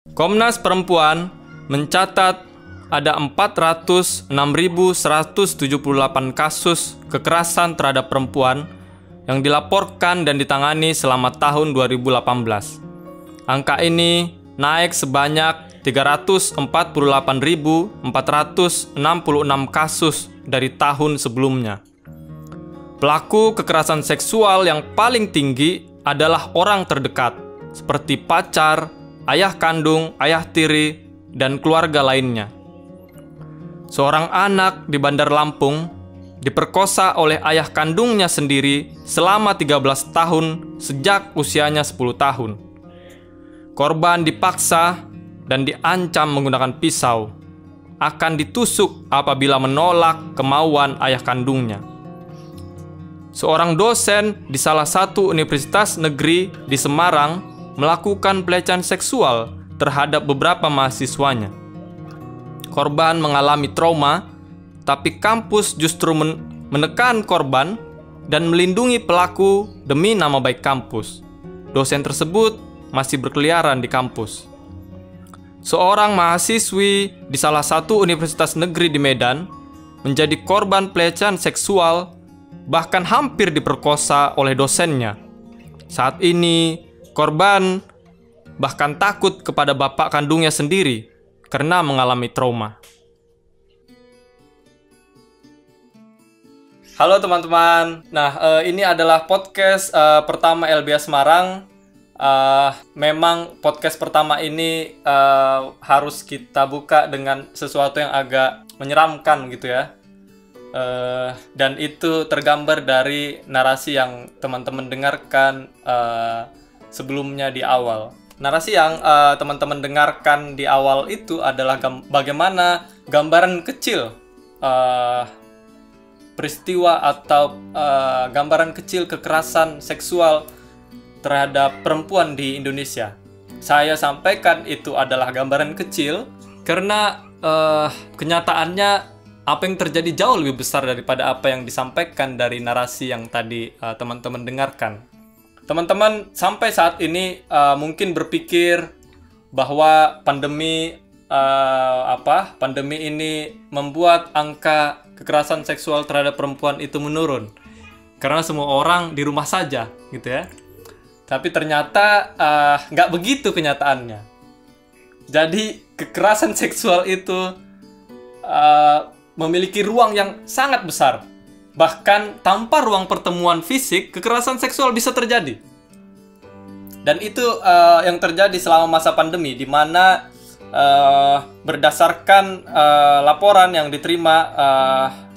Komnas Perempuan mencatat ada 406.178 kasus kekerasan terhadap perempuan yang dilaporkan dan ditangani selama tahun 2018. Angka ini naik sebanyak 348.466 kasus dari tahun sebelumnya. Pelaku kekerasan seksual yang paling tinggi adalah orang terdekat, seperti pacar, ayah kandung, ayah tiri, dan keluarga lainnya. Seorang anak di Bandar Lampung diperkosa oleh ayah kandungnya sendiri selama 13 tahun sejak usianya 10 tahun. Korban dipaksa dan diancam menggunakan pisau, akan ditusuk apabila menolak kemauan ayah kandungnya. Seorang dosen di salah satu universitas negeri di Semarang melakukan pelecehan seksual terhadap beberapa mahasiswanya. Korban mengalami trauma, tapi kampus justru menekan korban dan melindungi pelaku demi nama baik kampus. Dosen tersebut masih berkeliaran di kampus. Seorang mahasiswi di salah satu universitas negeri di Medan menjadi korban pelecehan seksual, bahkan hampir diperkosa oleh dosennya. Saat ini, korban bahkan takut kepada bapak kandungnya sendiri karena mengalami trauma. Halo teman-teman, ini adalah podcast pertama LBH Semarang. Memang podcast pertama ini harus kita buka dengan sesuatu yang agak menyeramkan gitu ya. Dan itu tergambar dari narasi yang teman-teman dengarkan sebelumnya di awal. Narasi yang teman-teman dengarkan di awal itu adalah bagaimana gambaran kecil peristiwa atau gambaran kecil kekerasan seksual terhadap perempuan di Indonesia. Saya sampaikan itu adalah gambaran kecil karena kenyataannya apa yang terjadi jauh lebih besar daripada apa yang disampaikan dari narasi yang tadi teman-teman dengarkan. Teman-teman sampai saat ini mungkin berpikir bahwa pandemi ini membuat angka kekerasan seksual terhadap perempuan itu menurun karena semua orang di rumah saja, gitu ya. Tapi ternyata nggak begitu kenyataannya. Jadi kekerasan seksual itu memiliki ruang yang sangat besar. Bahkan tanpa ruang pertemuan fisik, kekerasan seksual bisa terjadi. Dan itu yang terjadi selama masa pandemi, di mana berdasarkan laporan yang diterima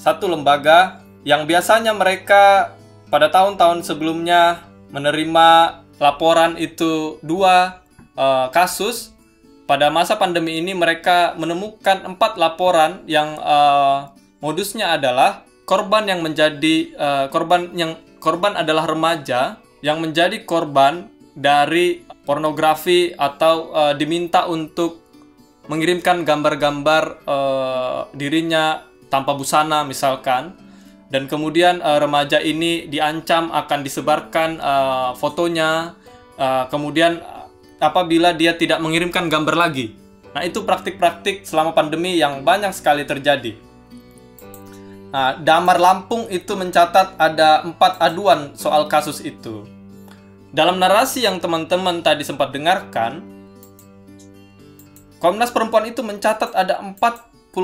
satu lembaga yang biasanya mereka pada tahun-tahun sebelumnya menerima laporan itu 2 kasus. Pada masa pandemi ini mereka menemukan 4 laporan yang modusnya adalah korban adalah remaja yang menjadi korban dari pornografi atau diminta untuk mengirimkan gambar-gambar dirinya tanpa busana misalkan, dan kemudian remaja ini diancam akan disebarkan fotonya kemudian apabila dia tidak mengirimkan gambar lagi. Nah, itu praktik-praktik selama pandemi yang banyak sekali terjadi. Nah, Damar Lampung itu mencatat ada 4 aduan soal kasus itu. Dalam narasi yang teman-teman tadi sempat dengarkan, Komnas Perempuan itu mencatat ada 46.000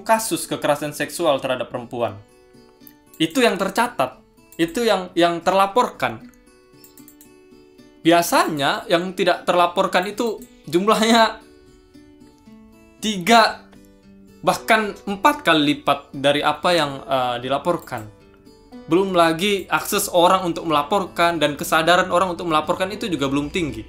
kasus kekerasan seksual terhadap perempuan. Itu yang tercatat, itu yang terlaporkan. Biasanya yang tidak terlaporkan itu jumlahnya 3 bahkan 4 kali lipat dari apa yang dilaporkan. Belum lagi akses orang untuk melaporkan dan kesadaran orang untuk melaporkan itu juga belum tinggi.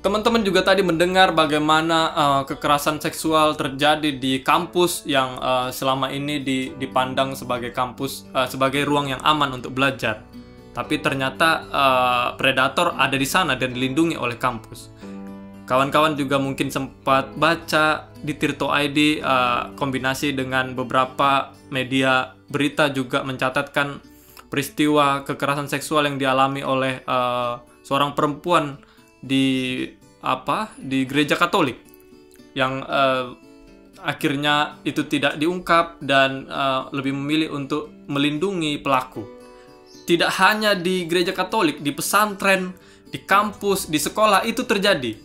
Teman-teman juga tadi mendengar bagaimana kekerasan seksual terjadi di kampus yang selama ini dipandang sebagai kampus, sebagai ruang yang aman untuk belajar. Tapi ternyata predator ada di sana dan dilindungi oleh kampus. Kawan-kawan juga mungkin sempat baca di Tirto.id, kombinasi dengan beberapa media berita juga mencatatkan peristiwa kekerasan seksual yang dialami oleh seorang perempuan di di gereja Katolik yang akhirnya itu tidak diungkap dan lebih memilih untuk melindungi pelaku. Tidak hanya di gereja Katolik, di pesantren, di kampus, di sekolah itu terjadi.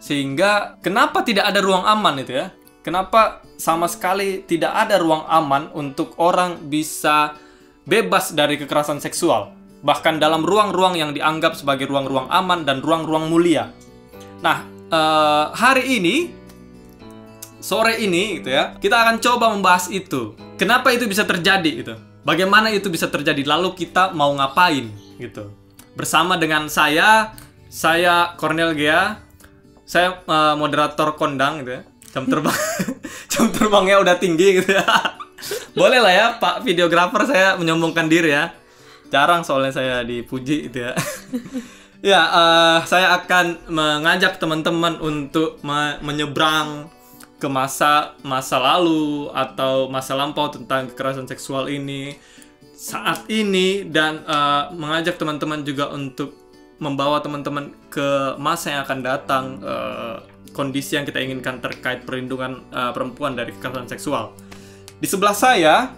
Sehingga kenapa tidak ada ruang aman itu ya? Kenapa sama sekali tidak ada ruang aman untuk orang bisa bebas dari kekerasan seksual? Bahkan dalam ruang-ruang yang dianggap sebagai ruang-ruang aman dan ruang-ruang mulia. Nah, hari ini, sore ini gitu ya, kita akan coba membahas itu. Kenapa itu bisa terjadi gitu? Bagaimana itu bisa terjadi? Lalu kita mau ngapain gitu? Bersama dengan saya Cornel Gea, saya moderator kondang gitu ya. Jam terbangnya udah tinggi gitu ya. Boleh lah ya, Pak videografer, saya menyombongkan diri ya. Jarang soalnya saya dipuji gitu ya. Ya, saya akan mengajak teman-teman untuk menyeberang ke masa lalu atau masa lampau tentang kekerasan seksual ini saat ini, dan mengajak teman-teman juga untuk membawa teman-teman ke masa yang akan datang, kondisi yang kita inginkan terkait perlindungan perempuan dari kekerasan seksual. Di sebelah saya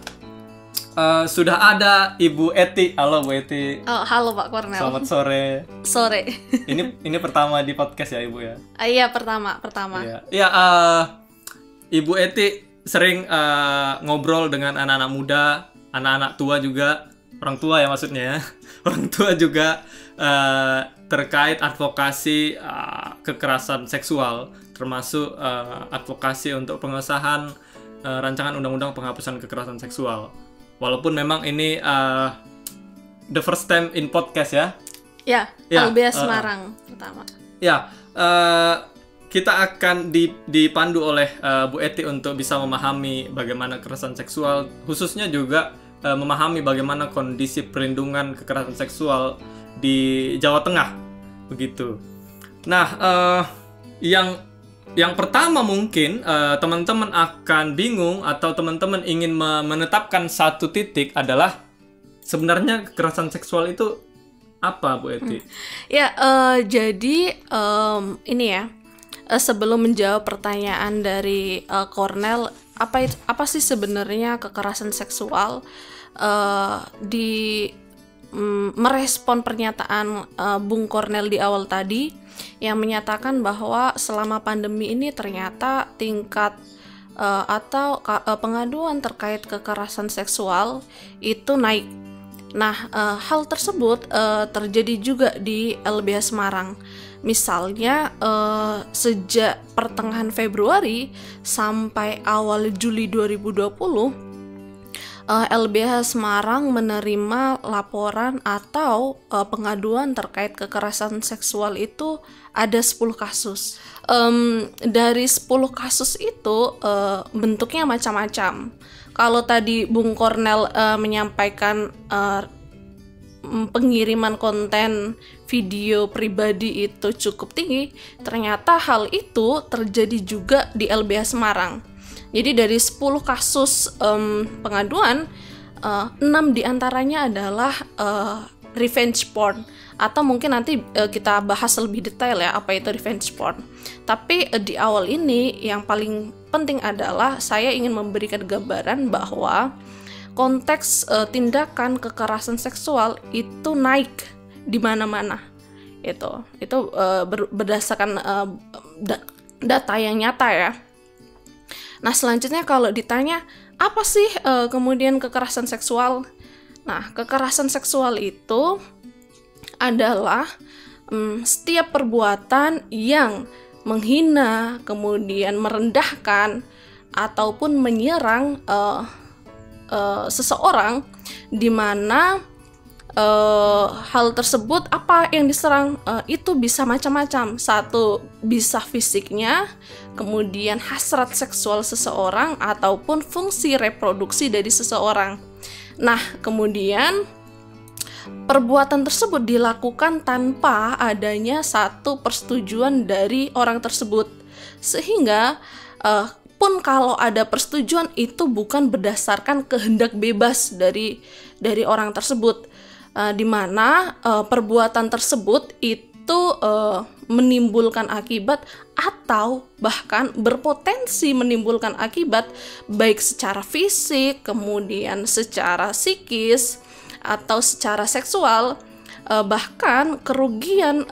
sudah ada Ibu Eti. Halo Bu Eti. Oh, halo Pak Cornel. Selamat sore. Sore. Ini pertama di podcast ya Ibu ya? Iya, pertama. Iya, Ibu Eti sering ngobrol dengan anak-anak muda, anak-anak tua juga, orang tua ya maksudnya ya. Orang tua juga terkait advokasi kekerasan seksual, termasuk advokasi untuk pengesahan rancangan undang-undang penghapusan kekerasan seksual. Walaupun memang ini the first time in podcast ya. Ya, LBH Semarang pertama. Ya, kita akan dipandu oleh Bu Eti untuk bisa memahami bagaimana kekerasan seksual, khususnya juga memahami bagaimana kondisi perlindungan kekerasan seksual di Jawa Tengah, begitu. Nah, yang pertama mungkin teman-teman akan bingung atau teman-teman ingin menetapkan satu titik adalah sebenarnya kekerasan seksual itu apa, Bu Eti? Ya, jadi ini ya, sebelum menjawab pertanyaan dari Cornel, apa sih sebenarnya kekerasan seksual? Merespon pernyataan Bung Cornel di awal tadi, yang menyatakan bahwa selama pandemi ini ternyata tingkat atau pengaduan terkait kekerasan seksual itu naik. Nah, hal tersebut terjadi juga di LBH Semarang. Misalnya sejak pertengahan Februari sampai awal Juli 2020, LBH Semarang menerima laporan atau pengaduan terkait kekerasan seksual itu ada 10 kasus. Dari 10 kasus itu bentuknya macam-macam. Kalau tadi Bung Cornel menyampaikan pengiriman konten video pribadi itu cukup tinggi, ternyata hal itu terjadi juga di LBH Semarang. Jadi dari 10 kasus pengaduan, 6 diantaranya adalah revenge porn. Atau mungkin nanti kita bahas lebih detail ya apa itu revenge porn. Tapi di awal ini yang paling penting adalah saya ingin memberikan gambaran bahwa konteks tindakan kekerasan seksual itu naik di mana-mana. Itu berdasarkan data yang nyata ya. Nah, selanjutnya kalau ditanya apa sih kemudian kekerasan seksual? Nah, kekerasan seksual itu adalah setiap perbuatan yang menghina, kemudian merendahkan ataupun menyerang seseorang, di mana hal tersebut, apa yang diserang itu bisa macam-macam. Satu, bisa fisiknya, kemudian hasrat seksual seseorang, ataupun fungsi reproduksi dari seseorang. Nah, kemudian perbuatan tersebut dilakukan tanpa adanya satu persetujuan dari orang tersebut, sehingga pun kalau ada persetujuan itu bukan berdasarkan kehendak bebas dari orang tersebut, di mana perbuatan tersebut itu itu menimbulkan akibat atau bahkan berpotensi menimbulkan akibat baik secara fisik, kemudian secara psikis atau secara seksual, bahkan kerugian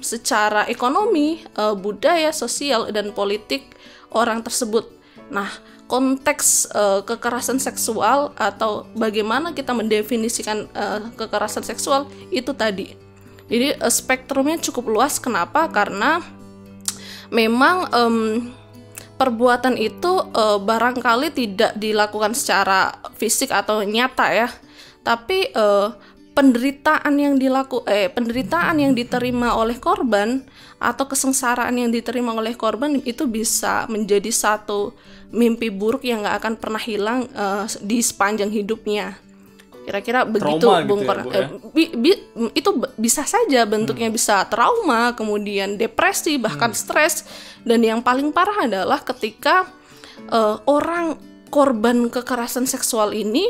secara ekonomi, budaya, sosial, dan politik orang tersebut. Nah, konteks kekerasan seksual atau bagaimana kita mendefinisikan kekerasan seksual itu tadi. Jadi spektrumnya cukup luas. Kenapa? Karena memang perbuatan itu barangkali tidak dilakukan secara fisik atau nyata ya, tapi penderitaan yang diterima oleh korban atau kesengsaraan yang diterima oleh korban itu bisa menjadi satu mimpi buruk yang nggak akan pernah hilang di sepanjang hidupnya. Kira-kira begitu, Bung gitu ya, Bu, ya? Itu bisa saja bentuknya bisa trauma, kemudian depresi, bahkan stres. Dan yang paling parah adalah ketika orang korban kekerasan seksual ini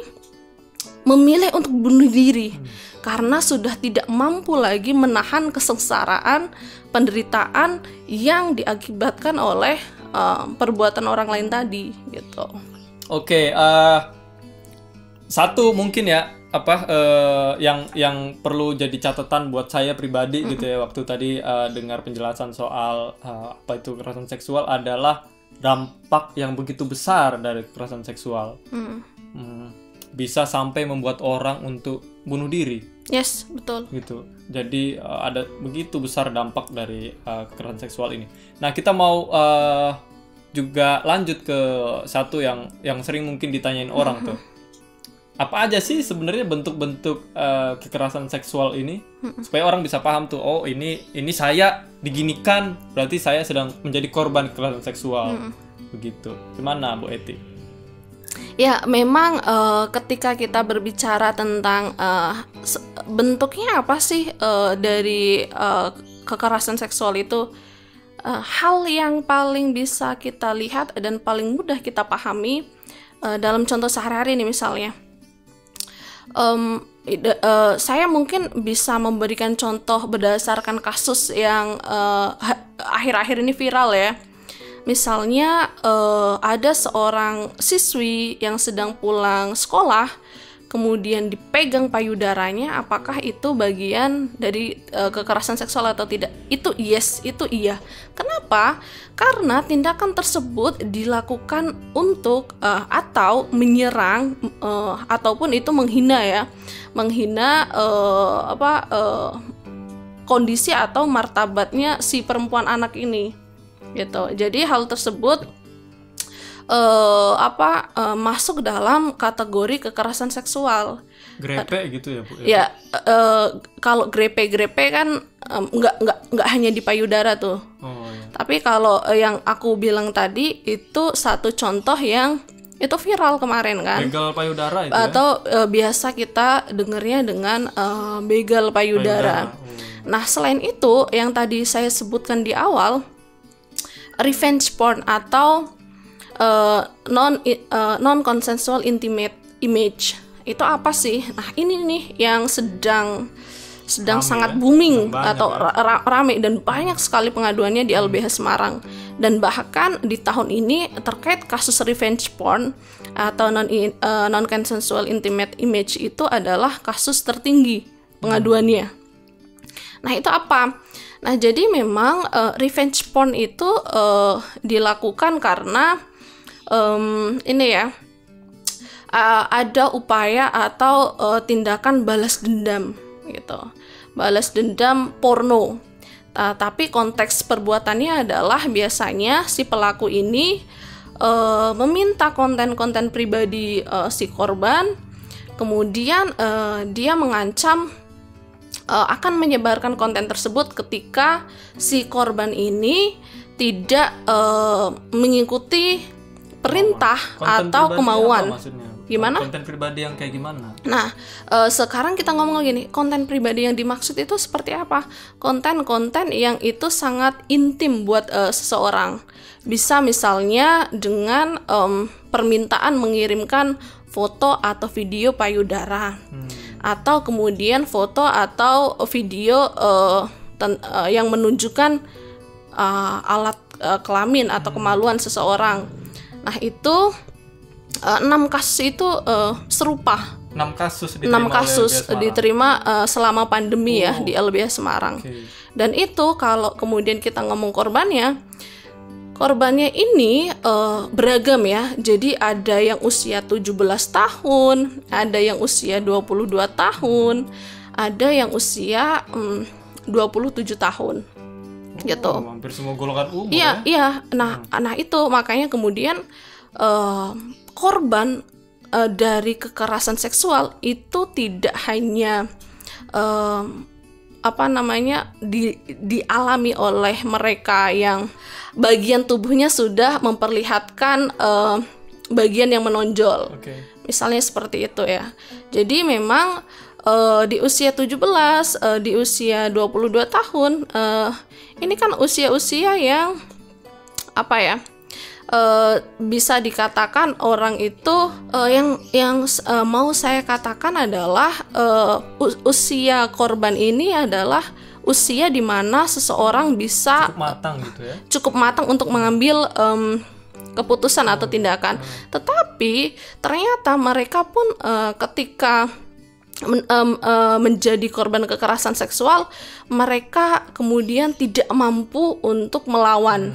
memilih untuk bunuh diri karena sudah tidak mampu lagi menahan kesengsaraan, penderitaan yang diakibatkan oleh perbuatan orang lain tadi, gitu. Oke, satu mungkin ya yang perlu jadi catatan buat saya pribadi gitu ya, waktu tadi dengar penjelasan soal apa itu kekerasan seksual adalah dampak yang begitu besar dari kekerasan seksual. Bisa sampai membuat orang untuk bunuh diri. Yes, betul. Gitu. Jadi ada begitu besar dampak dari kekerasan seksual ini. Nah, kita mau juga lanjut ke satu yang sering mungkin ditanyain orang tuh. Apa aja sih sebenarnya bentuk-bentuk kekerasan seksual ini? Supaya orang bisa paham tuh, oh ini saya diginikan, berarti saya sedang menjadi korban kekerasan seksual. Begitu. Gimana Bu Eti? Ya, memang ketika kita berbicara tentang bentuknya apa sih dari kekerasan seksual itu, hal yang paling bisa kita lihat dan paling mudah kita pahami dalam contoh sehari-hari ini misalnya. Saya mungkin bisa memberikan contoh berdasarkan kasus yang akhir-akhir ini viral ya. Misalnya ada seorang siswi yang sedang pulang sekolah, kemudian dipegang payudaranya, apakah itu bagian dari kekerasan seksual atau tidak? Itu yes, itu iya. Kenapa? Karena tindakan tersebut dilakukan untuk atau menyerang ataupun itu menghina ya, menghina kondisi atau martabatnya si perempuan anak ini. Gitu. Jadi hal tersebut masuk dalam kategori kekerasan seksual. Grepe gitu ya, Bu? Ya, kalau grepe kan nggak hanya di payudara tuh. Oh, iya. Tapi kalau yang aku bilang tadi itu satu contoh yang itu viral kemarin kan. Begal payudara itu atau biasa kita dengernya dengan begal payudara. Nah, selain itu yang tadi saya sebutkan di awal, revenge porn atau non consensual intimate image itu apa sih? Nah, ini nih yang sedang rame, sangat booming atau rame dan banyak sekali pengaduannya di LBH Semarang. Dan bahkan di tahun ini terkait kasus revenge porn atau non consensual intimate image itu adalah kasus tertinggi pengaduannya. Nah, itu apa? Nah, jadi memang revenge porn itu dilakukan karena ini ya, ada upaya atau tindakan balas dendam gitu, balas dendam porno. Tapi konteks perbuatannya adalah biasanya si pelaku ini meminta konten-konten pribadi si korban, kemudian dia mengancam akan menyebarkan konten tersebut ketika si korban ini tidak mengikuti perintah atau kemauan. Gimana? Konten pribadi yang kayak gimana? Nah, sekarang kita ngomong gini, konten pribadi yang dimaksud itu seperti apa? Konten-konten yang itu sangat intim buat seseorang. Bisa misalnya dengan permintaan mengirimkan foto atau video payudara. Atau kemudian foto atau video yang menunjukkan alat kelamin atau kemaluan seseorang. Nah itu 6 kasus itu serupa. 6 kasus diterima selama pandemi ya di LBH Semarang. Dan itu kalau kemudian kita ngomong korbannya ini beragam ya. Jadi ada yang usia 17 tahun, ada yang usia 22 tahun, ada yang usia 27 tahun. Gitu. Hampir semua golongan umur ya. Iya. Nah itu makanya kemudian korban dari kekerasan seksual itu tidak hanya dialami oleh mereka yang bagian tubuhnya sudah memperlihatkan bagian yang menonjol. Misalnya seperti itu ya. Jadi memang di usia 17, di usia 22 tahun, ini kan usia-usia yang bisa dikatakan orang itu yang mau saya katakan adalah usia korban ini adalah usia di mana seseorang bisa cukup matang untuk mengambil keputusan atau tindakan. Tetapi ternyata mereka pun ketika menjadi korban kekerasan seksual, mereka kemudian tidak mampu untuk melawan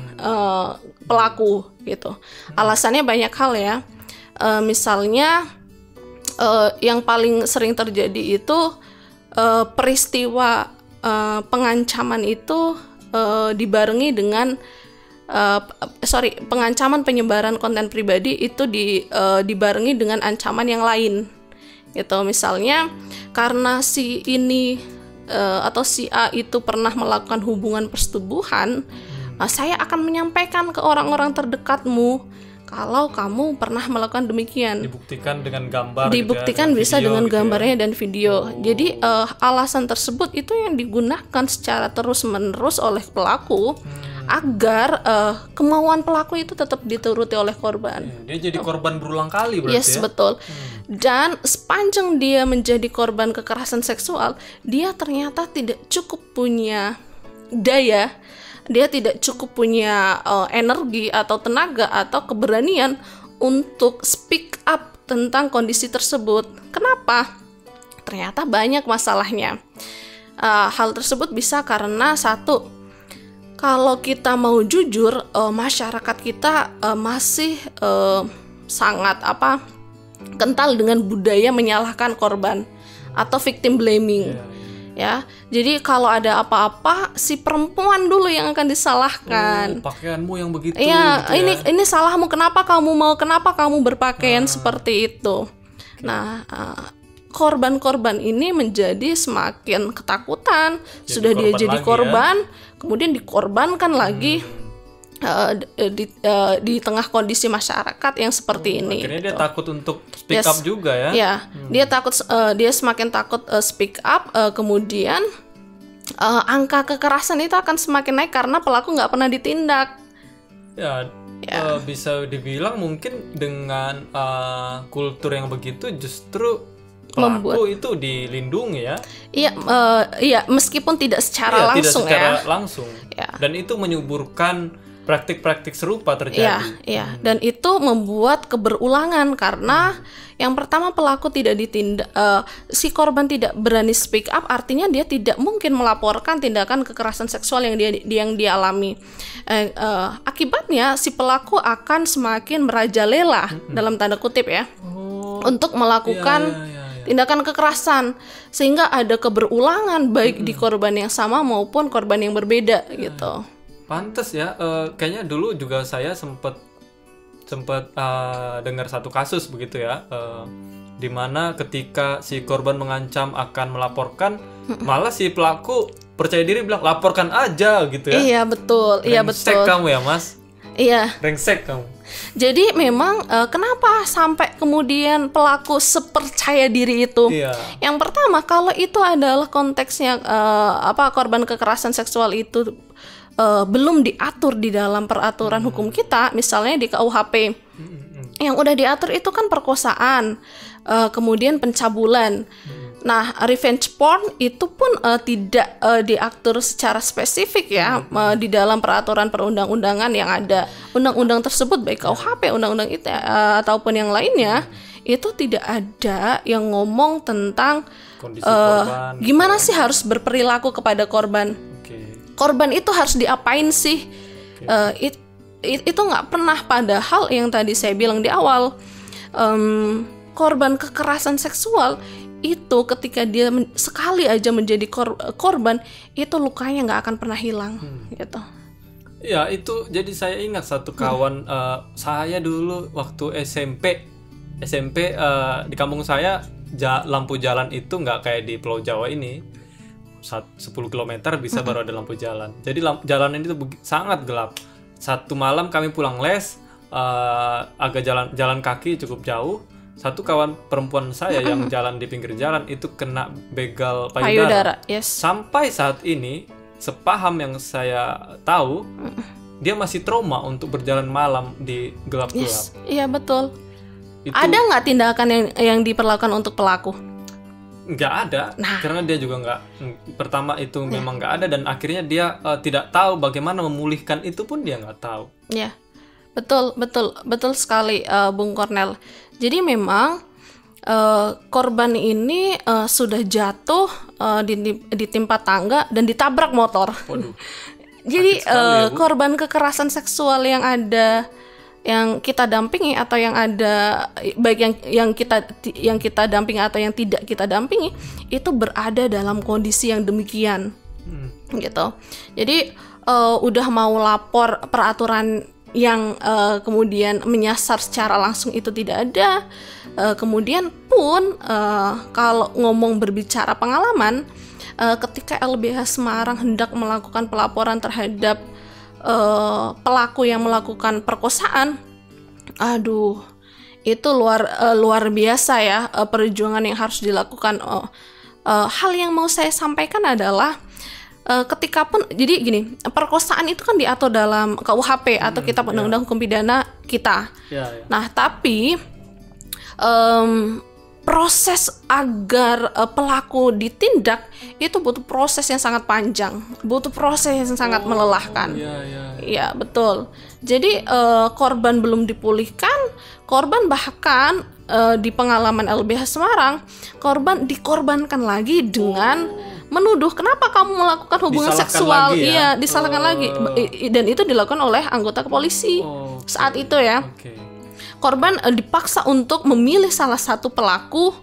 pelaku gitu. Alasannya banyak hal ya. Misalnya yang paling sering terjadi itu peristiwa pengancaman itu dibarengi dengan pengancaman penyebaran konten pribadi itu dibarengi dengan ancaman yang lain. Gitu. Misalnya karena si ini atau si A itu pernah melakukan hubungan persetubuhan, saya akan menyampaikan ke orang-orang terdekatmu kalau kamu pernah melakukan demikian. Dibuktikan dengan gambar. Dibuktikan bisa dengan gambarnya dan video. Jadi alasan tersebut itu yang digunakan secara terus-menerus oleh pelaku agar kemauan pelaku itu tetap dituruti oleh korban. Dia jadi korban berulang kali berarti. Yes, betul. Dan sepanjang dia menjadi korban kekerasan seksual, dia ternyata tidak cukup punya daya, dia tidak cukup punya energi atau tenaga atau keberanian untuk speak up tentang kondisi tersebut. Kenapa? Ternyata banyak masalahnya. Hal tersebut bisa karena satu, kalau kita mau jujur, masyarakat kita masih sangat kental dengan budaya menyalahkan korban atau victim blaming. Ya, jadi kalau ada apa-apa si perempuan dulu yang akan disalahkan. Pakaianmu yang begitu. Ya, gitu ini salahmu. Kenapa kamu berpakaian seperti itu? Nah, korban-korban ini menjadi semakin ketakutan. Sudah dia jadi korban, kemudian dikorbankan lagi di tengah kondisi masyarakat yang seperti ini. Akhirnya dia takut untuk speak up juga ya. Ya, dia semakin takut speak up, kemudian angka kekerasan itu akan semakin naik karena pelaku nggak pernah ditindak. Ya. Bisa dibilang mungkin dengan kultur yang begitu justru pelaku itu dilindungi ya. Iya, meskipun tidak secara langsung langsung. Ya. Dan itu menyuburkan praktik-praktik serupa terjadi. Iya. Dan itu membuat keberulangan karena yang pertama pelaku tidak ditindak, si korban tidak berani speak up, artinya dia tidak mungkin melaporkan tindakan kekerasan seksual yang dia alami. Akibatnya si pelaku akan semakin merajalela dalam tanda kutip ya, untuk melakukan tindakan kekerasan, sehingga ada keberulangan baik di korban yang sama maupun korban yang berbeda gitu. Pantes ya, kayaknya dulu juga saya sempat dengar satu kasus begitu ya, di mana ketika si korban mengancam akan melaporkan, malah si pelaku percaya diri bilang laporkan aja gitu ya. Iya betul. Brengsek kamu ya mas. Iya. Brengsek kamu. Jadi memang kenapa sampai kemudian pelaku sepercaya diri itu? Yang pertama, kalau itu adalah konteksnya korban kekerasan seksual itu belum diatur di dalam peraturan hukum kita, misalnya di KUHP. Yang udah diatur itu kan perkosaan, kemudian pencabulan. Nah, revenge porn itu pun tidak diatur secara spesifik ya di dalam peraturan perundang-undangan yang ada. Undang-undang tersebut baik KUHP, undang-undang ITE ataupun yang lainnya itu tidak ada yang ngomong tentang Kondisi korban. gimana sih harus berperilaku kepada korban. Korban itu harus diapain sih? Itu nggak pernah. Padahal yang tadi saya bilang di awal, korban kekerasan seksual itu ketika dia sekali aja menjadi korban, itu lukanya nggak akan pernah hilang gitu. Ya itu, jadi saya ingat satu kawan saya dulu waktu SMP di kampung saya lampu jalan itu nggak kayak di Pulau Jawa ini 10 km bisa baru ada lampu jalan. Jadi jalanan itu sangat gelap. Satu malam kami pulang les, agak jalan kaki cukup jauh. Satu kawan perempuan saya yang jalan di pinggir jalan itu kena begal payudara. Yes. Sampai saat ini, sepaham yang saya tahu, dia masih trauma untuk berjalan malam di gelap-gelap. Yes. Iya betul. Itu, ada nggak tindakan yang diperlakukan untuk pelaku? Nggak ada, karena dia juga nggak. Pertama itu memang nggak ada, dan akhirnya dia tidak tahu bagaimana memulihkan itu pun dia nggak tahu. Ya, betul sekali, Bung Kornel. Jadi memang korban ini sudah jatuh ditimpa tangga dan ditabrak motor. Waduh. Jadi korban kekerasan seksual yang ada, yang kita dampingi atau yang ada, baik yang kita dampingi atau yang tidak kita dampingi, itu berada dalam kondisi yang demikian, gitu. Jadi udah mau lapor peraturan yang kemudian menyasar secara langsung itu tidak ada. Kemudian pun kalau ngomong berbicara pengalaman, ketika LBH Semarang hendak melakukan pelaporan terhadap pelaku yang melakukan perkosaan, aduh, itu luar biasa ya perjuangan yang harus dilakukan. Hal yang mau saya sampaikan adalah ketika pun, jadi gini, perkosaan itu kan diatur dalam KUHP atau Kitab Undang-Undang Hukum Pidana kita. Nah, tapi proses agar pelaku ditindak itu butuh proses yang sangat panjang, butuh proses yang sangat melelahkan. Iya, betul. Jadi korban belum dipulihkan, korban bahkan di pengalaman LBH Semarang, korban dikorbankan lagi dengan menuduh kenapa kamu melakukan hubungan seksual. Iya, disalahkan lagi, dan itu dilakukan oleh anggota kepolisi saat itu ya. Korban dipaksa untuk memilih salah satu pelaku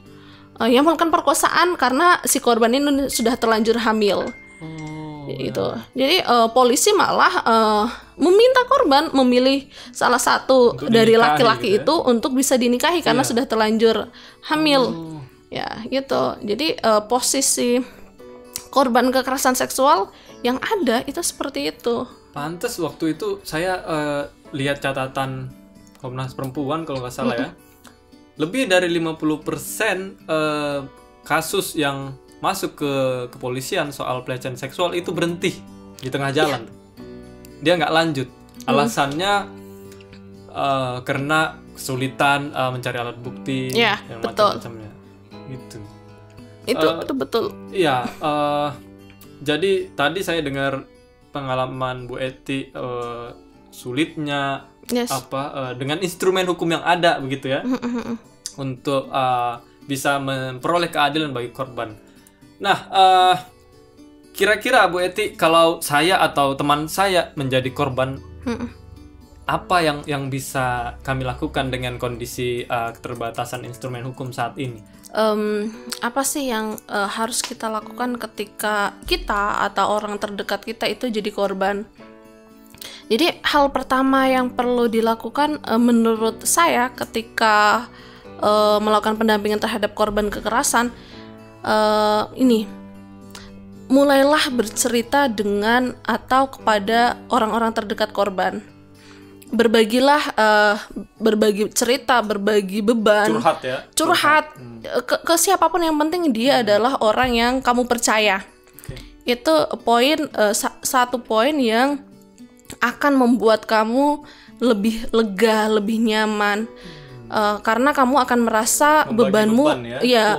yang melakukan perkosaan karena si korban ini sudah terlanjur hamil. Itu. Jadi polisi malah meminta korban memilih salah satu untuk dari laki-laki gitu, itu untuk bisa dinikahi karena sudah terlanjur hamil. Ya, gitu. Jadi posisi korban kekerasan seksual yang ada itu seperti itu. Pantes waktu itu saya lihat catatan Komnas Perempuan kalau nggak salah ya, lebih dari 50% kasus yang masuk ke kepolisian soal pelecehan seksual itu berhenti di tengah jalan. Dia nggak lanjut. Alasannya karena kesulitan mencari alat bukti dan macam-macamnya. Gitu. Itu betul. Iya. Jadi tadi saya dengar pengalaman Bu Eti, sulitnya dengan instrumen hukum yang ada begitu ya, untuk bisa memperoleh keadilan bagi korban. Nah, kira-kira Bu Eti, kalau saya atau teman saya menjadi korban, apa yang bisa kami lakukan dengan kondisi keterbatasan instrumen hukum saat ini? Apa sih yang harus kita lakukan ketika kita atau orang terdekat kita itu jadi korban? Jadi hal pertama yang perlu dilakukan menurut saya ketika melakukan pendampingan terhadap korban kekerasan, ini mulailah bercerita dengan atau kepada orang-orang terdekat korban. Berbagilah, berbagi cerita, berbagi beban, curhat ke siapapun, yang penting dia adalah orang yang kamu percaya. Itu satu poin yang akan membuat kamu lebih lega, lebih nyaman. karena kamu akan merasa Membagi bebanmu, beban ya?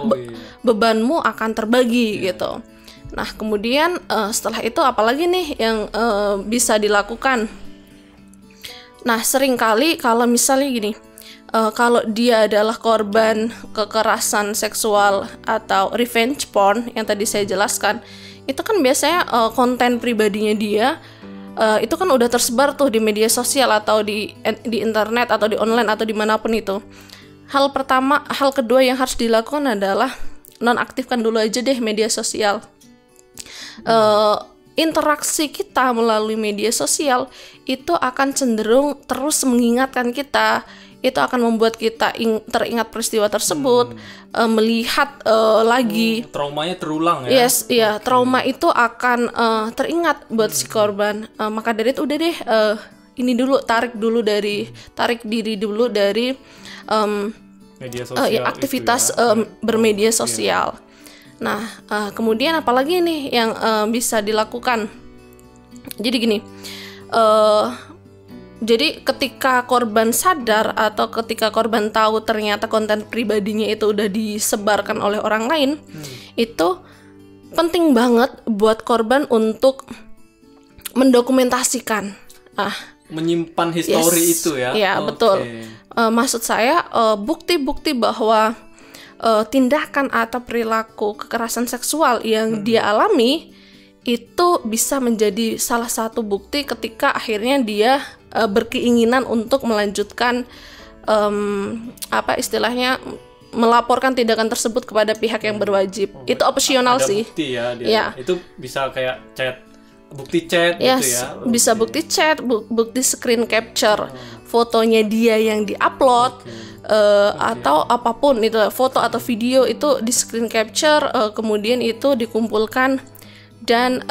bebanmu akan terbagi gitu. Nah kemudian setelah itu apalagi nih yang bisa dilakukan? Nah seringkali kalau misalnya gini, kalau dia adalah korban kekerasan seksual atau revenge porn yang tadi saya jelaskan, itu kan biasanya konten pribadinya dia itu kan udah tersebar tuh di media sosial atau di internet atau di online atau dimanapun itu. Hal kedua yang harus dilakukan adalah nonaktifkan dulu aja deh media sosial. Interaksi kita melalui media sosial itu akan cenderung terus mengingatkan kita, itu akan membuat kita teringat peristiwa tersebut, melihat lagi. Traumanya terulang ya? Yes, iya, trauma itu akan teringat buat si korban. Maka dari itu udah deh, ini dulu tarik diri dulu dari media sosial aktivitas itu ya? bermedia sosial. Nah, kemudian apalagi nih yang bisa dilakukan? Jadi gini, jadi ketika korban sadar atau ketika korban tahu ternyata konten pribadinya itu udah disebarkan oleh orang lain, itu penting banget buat korban untuk mendokumentasikan. Menyimpan histori itu ya? Iya, betul. Maksud saya bukti-bukti bahwa tindakan atau perilaku kekerasan seksual yang dia alami itu bisa menjadi salah satu bukti ketika akhirnya dia berkeinginan untuk melanjutkan istilahnya melaporkan tindakan tersebut kepada pihak yang berwajib. Itu opsional ada sih. Bukti ya, dia. Itu bisa kayak bukti chat yes, gitu ya. Bisa bukti chat, bukti screen capture, fotonya dia yang diupload. Atau apapun itu, foto atau video itu di screen capture, kemudian itu dikumpulkan dan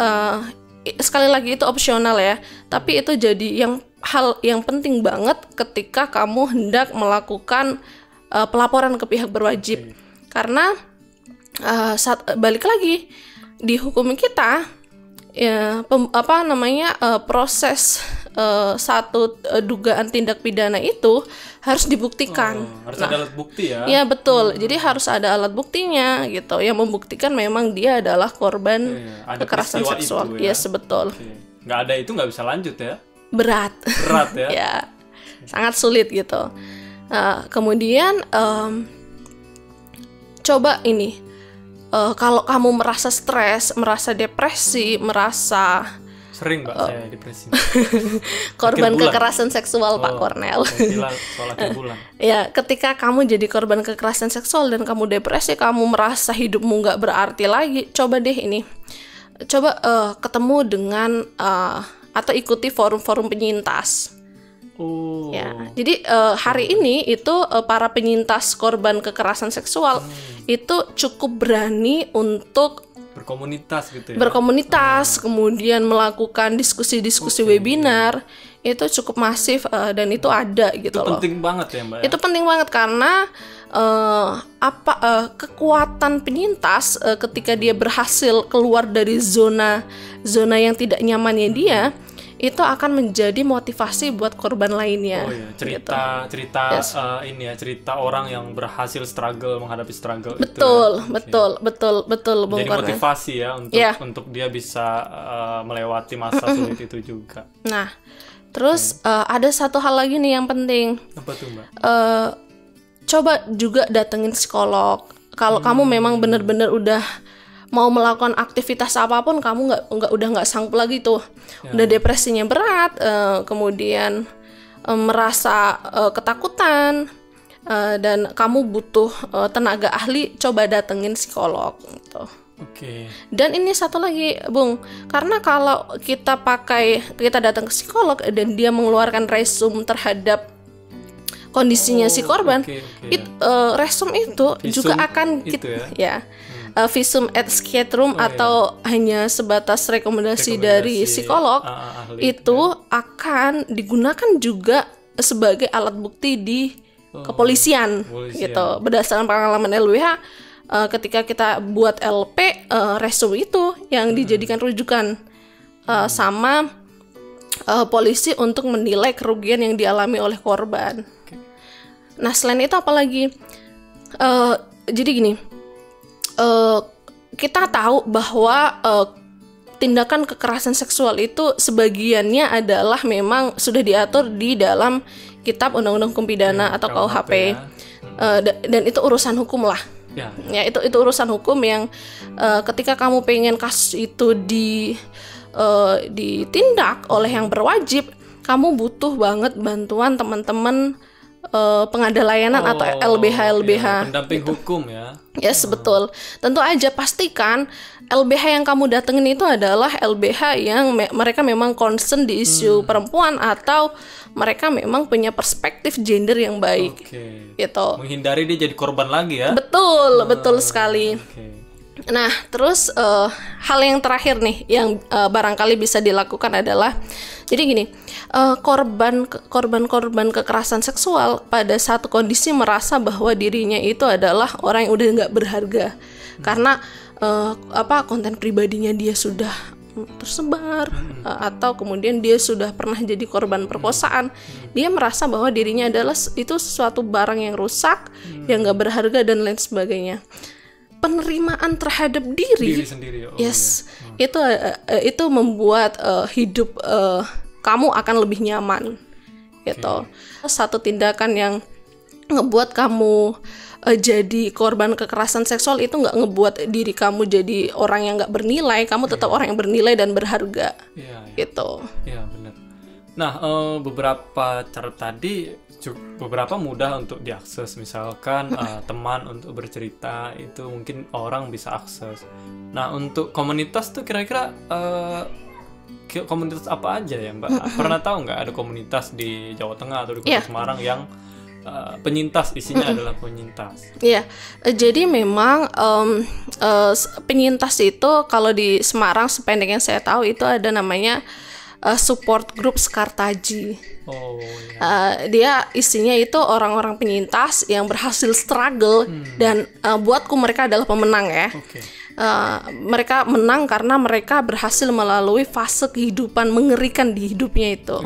sekali lagi itu opsional ya, tapi itu jadi hal yang penting banget ketika kamu hendak melakukan pelaporan ke pihak berwajib. Karena balik lagi di hukum kita ya, proses satu dugaan tindak pidana itu harus dibuktikan. Harus ada alat bukti ya? Iya betul. Jadi harus ada alat buktinya gitu yang membuktikan memang dia adalah korban kekerasan seksual. Iya betul. Nggak ada itu nggak bisa lanjut ya? Berat ya? Ya, sangat sulit gitu. Kemudian coba ini, kalau kamu merasa stres, merasa depresi, merasa sering Mbak saya depresi. Korban kekerasan seksual Pak Cornel. Soal akhir bulan. Ya, ketika kamu jadi korban kekerasan seksual dan kamu depresi, kamu merasa hidupmu nggak berarti lagi, coba deh ini. Coba ketemu dengan atau ikuti forum-forum penyintas. Ya, jadi hari ini itu para penyintas korban kekerasan seksual itu cukup berani untuk berkomunitas gitu ya. Kemudian melakukan diskusi-diskusi webinar, itu cukup masif dan itu ada gitu loh. Itu penting banget ya Mbak. Itu penting banget karena kekuatan penyintas ketika dia berhasil keluar dari zona yang tidak nyamannya dia, itu akan menjadi motivasi buat korban lainnya. Cerita yes. Cerita orang yang berhasil menghadapi struggle betul, itu. Betul, Bung Jadi Cornel. motivasi ya untuk dia bisa melewati masa sulit itu juga. Nah, terus ada satu hal lagi nih yang penting. Apa tuh Mbak? Coba juga datengin psikolog. Kalau kamu memang benar-benar udah mau melakukan aktivitas apapun, kamu udah nggak sanggup lagi tuh, udah depresinya berat, kemudian merasa ketakutan, dan kamu butuh tenaga ahli, coba datengin psikolog gitu. Dan ini satu lagi Bung, karena kalau kita datang ke psikolog dan dia mengeluarkan resume terhadap kondisinya si korban, resume itu juga akan visum et scatum atau hanya sebatas rekomendasi dari psikolog, itu akan digunakan juga sebagai alat bukti di kepolisian gitu. Berdasarkan pengalaman LWH, ketika kita buat LP, resume itu yang dijadikan rujukan sama polisi untuk menilai kerugian yang dialami oleh korban. Nah, selain itu apalagi? Jadi gini, kita tahu bahwa tindakan kekerasan seksual itu sebagiannya adalah memang sudah diatur di dalam Kitab Undang-Undang Hukum Pidana atau KUHP, dan itu urusan hukum lah. Ya, itu urusan hukum yang ketika kamu pengen kasus itu ditindak oleh yang berwajib, kamu butuh banget bantuan teman-teman pengada layanan atau LBH pendamping hukum ya. Yes, betul. Tentu aja pastikan LBH yang kamu datengin itu adalah LBH yang mereka memang concern di isu perempuan, atau mereka memang punya perspektif gender yang baik. Gitu. Menghindari dia jadi korban lagi ya. Betul sekali. Nah, terus hal yang terakhir nih yang barangkali bisa dilakukan adalah, jadi gini, korban kekerasan seksual pada satu kondisi merasa bahwa dirinya itu adalah orang yang udah nggak berharga karena konten pribadinya dia sudah tersebar, atau kemudian dia sudah pernah jadi korban perkosaan. Dia merasa bahwa dirinya adalah itu sesuatu barang yang rusak, yang nggak berharga dan lain sebagainya. Penerimaan terhadap diri sendiri, itu membuat hidup kamu akan lebih nyaman, gitu. Satu tindakan yang ngebuat kamu jadi korban kekerasan seksual itu nggak ngebuat diri kamu jadi orang yang nggak bernilai. Kamu tetap orang yang bernilai dan berharga, gitu. Iya, benar. Nah, beberapa cara tadi beberapa mudah untuk diakses, misalkan teman untuk bercerita itu mungkin orang bisa akses. Nah, untuk komunitas tuh kira-kira komunitas apa aja ya Mbak? Pernah tahu nggak ada komunitas di Jawa Tengah atau di Kota Semarang yang penyintas, isinya adalah penyintas? Iya, jadi memang penyintas itu kalau di Semarang sependek yang saya tahu itu ada namanya support group Sekartaji. Dia isinya itu orang-orang penyintas yang berhasil struggle, dan buatku mereka adalah pemenang ya. Mereka menang karena mereka berhasil melalui fase kehidupan mengerikan di hidupnya itu.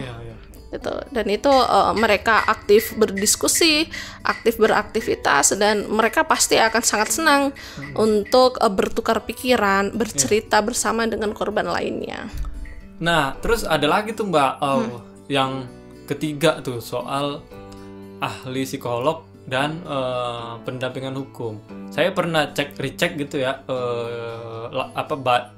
Gitu. Dan itu mereka aktif berdiskusi, aktif beraktivitas, dan mereka pasti akan sangat senang untuk bertukar pikiran, bercerita bersama dengan korban lainnya. Nah, terus ada lagi tuh Mbak, yang ketiga tuh soal ahli psikolog dan pendampingan hukum. Saya pernah recheck gitu ya,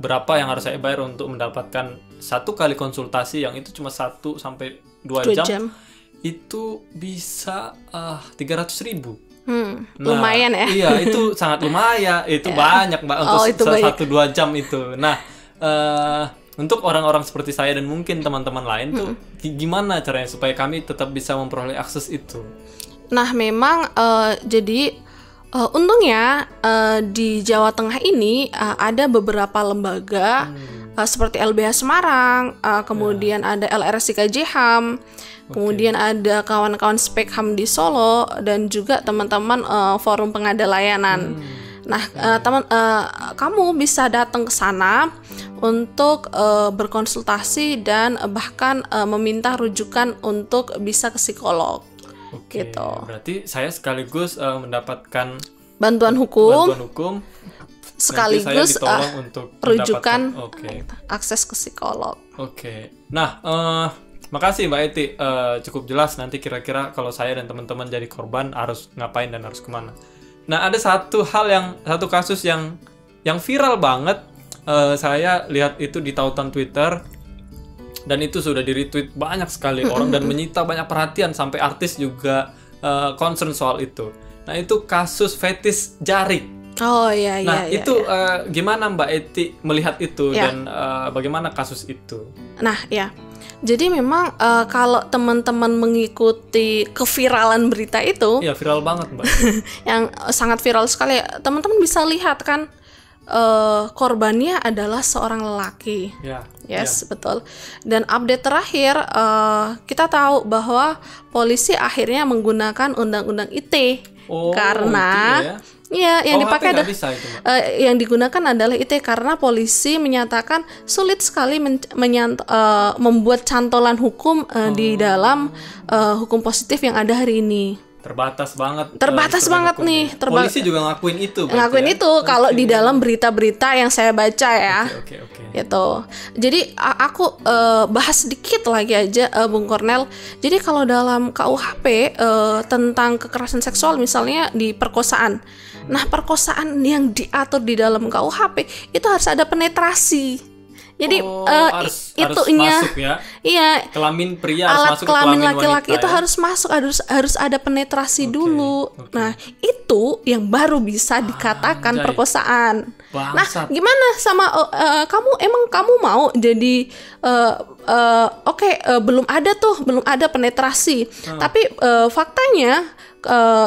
berapa yang harus saya bayar untuk mendapatkan satu kali konsultasi yang itu cuma 1 sampai 2 jam. Itu bisa 300.000. Lumayan ya? Iya, itu sangat lumayan. Itu banyak Mbak untuk 1-2 jam itu. Nah, untuk orang-orang seperti saya dan mungkin teman-teman lain tuh gimana caranya supaya kami tetap bisa memperoleh akses itu? Nah, memang jadi untungnya di Jawa Tengah ini ada beberapa lembaga seperti LBH Semarang, kemudian ada LRSI KJ-HAM, kemudian ada kawan-kawan SPEK-HAM di Solo, dan juga teman-teman forum pengada layanan. Nah, kamu bisa datang ke sana untuk berkonsultasi dan bahkan meminta rujukan untuk bisa ke psikolog. Gitu. Berarti saya sekaligus mendapatkan bantuan hukum sekaligus untuk rujukan akses ke psikolog. Nah, makasih Mbak Eti, cukup jelas. Nanti kira-kira kalau saya dan teman-teman jadi korban harus ngapain dan harus kemana. Nah, ada satu kasus yang viral banget. Saya lihat itu di tautan Twitter, dan itu sudah di-retweet banyak sekali orang dan menyita banyak perhatian, sampai artis juga concern soal itu. Nah, itu kasus fetis jari. Gimana Mbak Eti melihat itu dan bagaimana kasus itu? Nah, jadi memang kalau teman-teman mengikuti keviralan berita itu, viral banget Mbak. Yang sangat viral sekali, teman-teman bisa lihat kan, korbannya adalah seorang lelaki. Betul. Dan update terakhir, kita tahu bahwa polisi akhirnya menggunakan undang-undang ITE karena yang dipakai yang digunakan adalah ITE karena polisi menyatakan sulit sekali membuat cantolan hukum di dalam hukum positif yang ada hari ini. terbatas banget. Terbatas banget hukumnya. nih. Polisi juga ngakuin itu. Ngakuin itu kalau di dalam berita-berita yang saya baca ya. Oke. Gitu. Jadi aku bahas sedikit lagi aja, Bung Kornel. Jadi kalau dalam KUHP tentang kekerasan seksual misalnya di perkosaan. Nah, perkosaan yang diatur di dalam KUHP itu harus ada penetrasi. Jadi harus masuk ya. Iya. Kelamin pria alat harus masuk kelamin ke laki-laki wanita, itu ya? harus masuk, harus ada penetrasi dulu. Nah, itu yang baru bisa dikatakan perkosaan. Bangsat. Nah, gimana sama kamu mau jadi belum ada penetrasi. Tapi faktanya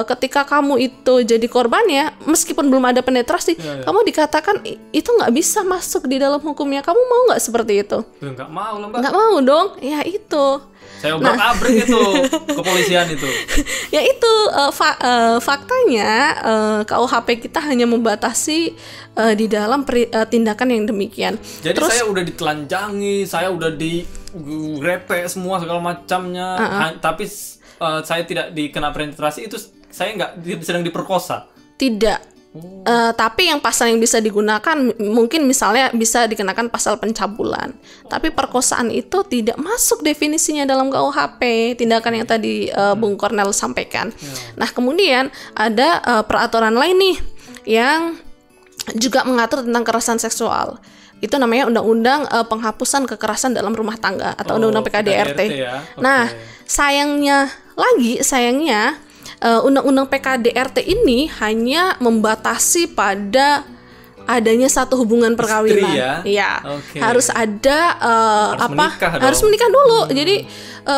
ketika kamu itu jadi korbannya, meskipun belum ada penetrasi, kamu dikatakan itu nggak bisa masuk di dalam hukumnya. Kamu mau nggak seperti itu? Nggak mau lah, Mbak. Nggak mau dong. Ya itu. Saya obrak-abrik itu kepolisian itu. Ya itu faktanya KUHP kita hanya membatasi di dalam tindakan yang demikian. Jadi saya udah ditelanjangi, saya udah digrepe semua segala macamnya, tapi saya tidak dikena penetrasi, itu saya nggak sedang diperkosa. Tidak. Tapi yang pasal yang bisa digunakan mungkin misalnya bisa dikenakan pasal pencabulan. Tapi perkosaan itu tidak masuk definisinya dalam KUHP, tindakan yang tadi Bung Kornel sampaikan. Nah, kemudian ada peraturan lain nih yang juga mengatur tentang kekerasan seksual. Itu namanya Undang-Undang Penghapusan Kekerasan dalam Rumah Tangga atau Undang-Undang PKDRT. Ya? Okay. Nah, sayangnya Undang-Undang PKDRT ini hanya membatasi pada adanya satu hubungan perkawinan. Istri, ya? Okay. Harus ada harus menikah dulu. Jadi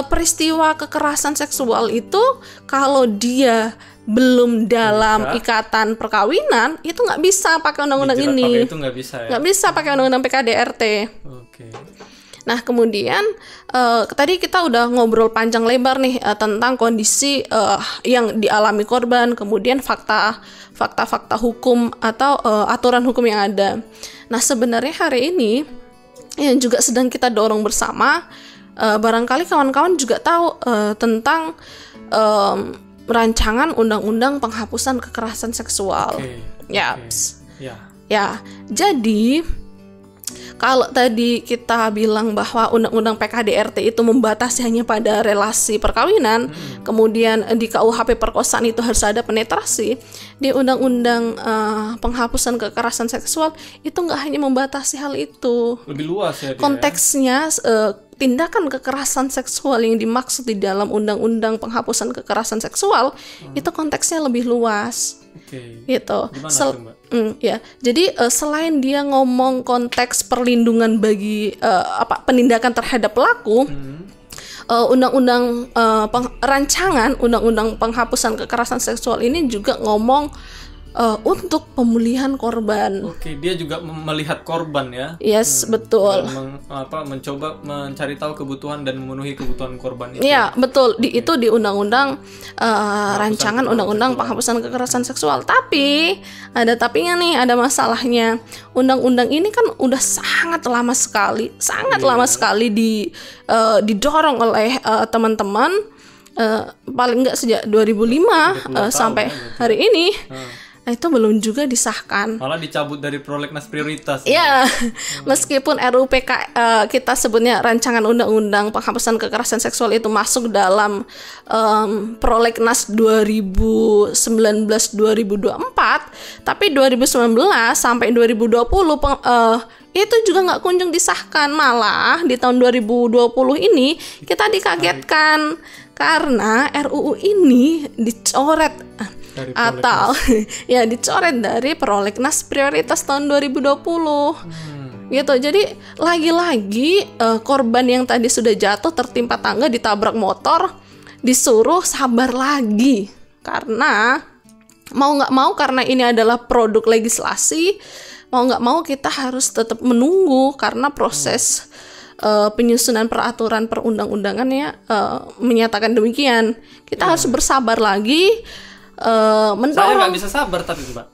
peristiwa kekerasan seksual itu kalau dia belum dalam ikatan perkawinan itu nggak bisa pakai undang-undang ini. Itu nggak bisa ya? Nggak bisa pakai undang-undang PKDRT. Okay. Nah, kemudian tadi kita udah ngobrol panjang lebar nih tentang kondisi yang dialami korban, kemudian fakta-fakta hukum atau aturan hukum yang ada. Nah, sebenarnya hari ini yang juga sedang kita dorong bersama, barangkali kawan-kawan juga tahu tentang rancangan undang-undang penghapusan kekerasan seksual. Ya, jadi kalau tadi kita bilang bahwa undang-undang PKDRT itu membatasi hanya pada relasi perkawinan, kemudian di KUHP perkosaan itu harus ada penetrasi, di undang-undang penghapusan kekerasan seksual itu nggak hanya membatasi hal itu. Lebih luas ya. Konteksnya tindakan kekerasan seksual yang dimaksud di dalam undang-undang penghapusan kekerasan seksual itu konteksnya lebih luas. Gitu. Ya. Jadi selain dia ngomong konteks perlindungan bagi penindakan terhadap pelaku, rancangan undang-undang penghapusan kekerasan seksual ini juga ngomong untuk pemulihan korban. Oke, dia juga melihat korban ya. Yes, betul. Mencoba mencari tahu kebutuhan dan memenuhi kebutuhan korban itu. Iya, betul. Itu di undang-undang rancangan undang-undang penghapusan kekerasan seksual. Tapi ada tapinya nih, ada masalahnya. Undang-undang ini kan udah sangat lama sekali didorong oleh teman-teman. Paling nggak sejak 2005 sampai hari ini. Nah, itu belum juga disahkan. Malah dicabut dari prolegnas prioritas. Ya, meskipun RUPK kita sebutnya rancangan undang-undang penghapusan kekerasan seksual itu masuk dalam prolegnas 2019-2024, tapi 2019 sampai 2020 itu juga nggak kunjung disahkan. Malah di tahun 2020 ini kita dikagetkan karena RUU ini dicoret dicoret dari prolegnas prioritas tahun 2020. Gitu. Jadi lagi-lagi korban yang tadi sudah jatuh tertimpa tangga ditabrak motor disuruh sabar lagi karena mau nggak mau, karena ini adalah produk legislasi, mau nggak mau kita harus tetap menunggu karena proses penyusunan peraturan perundang-undangannya menyatakan demikian. Kita harus bersabar lagi. Saya nggak bisa sabar tapi Mbak.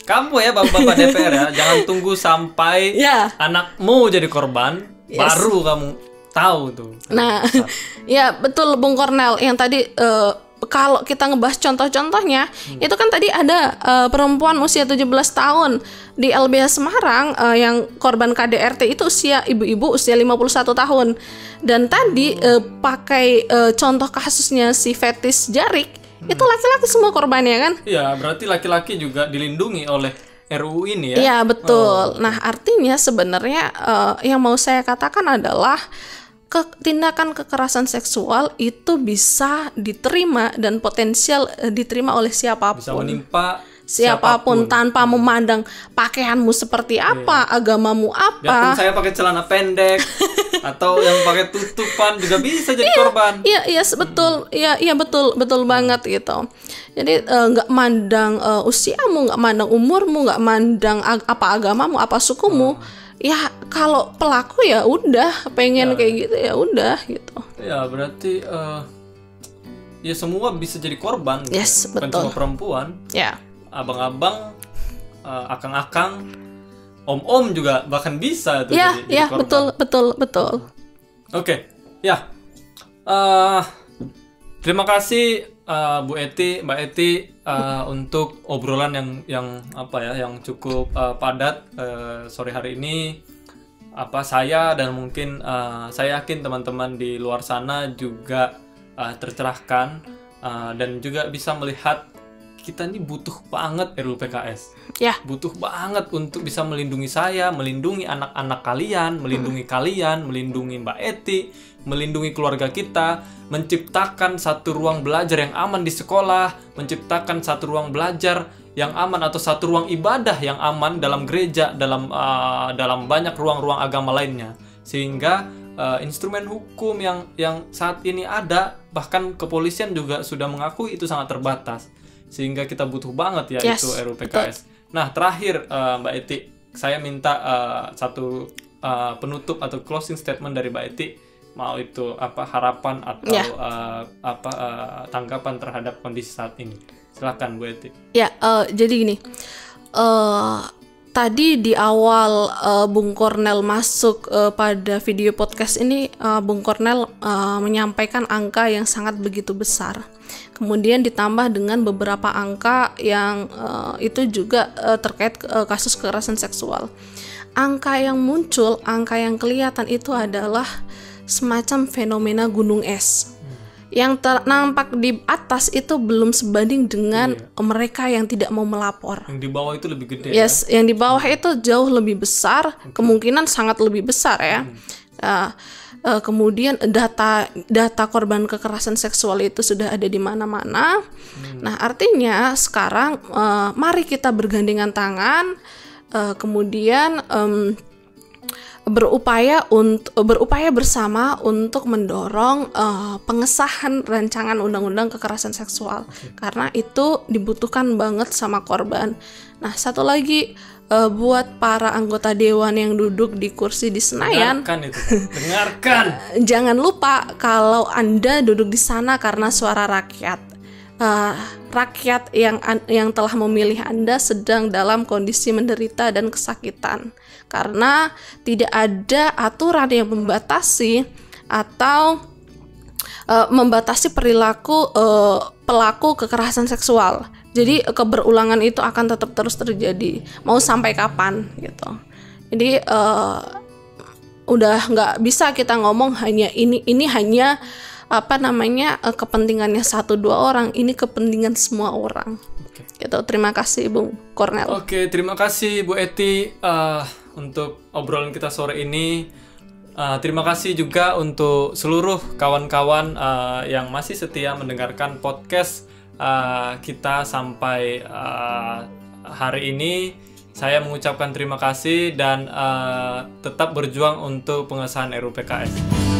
Kamu ya bapak-bapak DPR ya, jangan tunggu sampai anakmu jadi korban baru kamu tahu tuh. Nah, ya betul Bung Kornel yang tadi kalau kita ngebahas contoh-contohnya, itu kan tadi ada perempuan usia 17 tahun di LBH Semarang yang korban KDRT itu ibu-ibu usia 51 tahun. Dan tadi pakai contoh kasusnya si fetis jarik, itu laki-laki semua korbannya kan? Iya, berarti laki-laki juga dilindungi oleh RUU ini ya? Iya, betul. Nah, artinya sebenarnya yang mau saya katakan adalah tindakan kekerasan seksual itu bisa diterima dan potensial diterima oleh siapapun. Bisa menimpa siapapun tanpa memandang pakaianmu seperti apa, agamamu apa. Biarpun saya pakai celana pendek atau yang pakai tutupan juga bisa jadi korban. Iya, betul. Iya, betul banget gitu. Jadi nggak mandang usiamu, nggak mandang umurmu, nggak mandang apa agamamu, apa sukumu. Ya kalau pelaku ya udah pengen kayak gitu ya udah gitu. Ya berarti ya semua bisa jadi korban. Yes, bukan betul. cuma perempuan. Ya. Abang-abang, akang-akang, om-om juga bahkan bisa tuh jadi korban. Betul. Oke. Ya. Terima kasih Bu Eti, Mbak Eti untuk obrolan yang cukup padat sore hari ini. Saya dan mungkin saya yakin teman-teman di luar sana juga tercerahkan dan juga bisa melihat kita ini butuh banget RUU PKS. Ya. Butuh banget untuk bisa melindungi saya, melindungi anak-anak kalian, melindungi kalian, melindungi Mbak Eti, melindungi keluarga kita, menciptakan satu ruang belajar yang aman di sekolah, menciptakan satu ruang belajar yang aman atau satu ruang ibadah yang aman dalam gereja, dalam banyak ruang-ruang agama lainnya. Sehingga instrumen hukum yang saat ini ada, bahkan kepolisian juga sudah mengakui itu sangat terbatas. Sehingga kita butuh banget ya itu RUU PKS. Nah, terakhir Mbak Eti, saya minta satu penutup atau closing statement dari Mbak Eti. Mau itu harapan atau tanggapan terhadap kondisi saat ini. Silakan Bu Eti. Ya, jadi gini. Tadi di awal Bung Kornel masuk pada video podcast ini, Bung Kornel menyampaikan angka yang sangat begitu besar. Kemudian ditambah dengan beberapa angka yang itu juga terkait kasus kekerasan seksual. Angka yang muncul, angka yang kelihatan itu adalah semacam fenomena gunung es. Yang nampak di atas itu belum sebanding dengan mereka yang tidak mau melapor. Yang di bawah itu lebih gede. Yes, yang di bawah itu jauh lebih besar, kemungkinan sangat lebih besar ya. Kemudian data korban kekerasan seksual itu sudah ada di mana-mana. Nah, artinya sekarang mari kita bergandengan tangan, kemudian berupaya bersama untuk mendorong pengesahan rancangan undang-undang kekerasan seksual, karena itu dibutuhkan banget sama korban. Nah, satu lagi buat para anggota dewan yang duduk di kursi di Senayan, dengarkan. Jangan lupa kalau Anda duduk di sana karena suara rakyat. Rakyat yang telah memilih Anda sedang dalam kondisi menderita dan kesakitan, karena tidak ada aturan yang membatasi atau membatasi perilaku pelaku kekerasan seksual. Jadi keberulangan itu akan tetap terus terjadi, mau sampai kapan gitu. Jadi udah nggak bisa kita ngomong hanya ini hanya kepentingannya 1-2 orang, ini kepentingan semua orang. Gitu. Terima kasih Bung Kornel. Oke, terima kasih Bu Eti untuk obrolan kita sore ini. Terima kasih juga untuk seluruh kawan-kawan yang masih setia mendengarkan podcast kita sampai hari ini. Saya mengucapkan terima kasih dan tetap berjuang untuk pengesahan RUU PKS.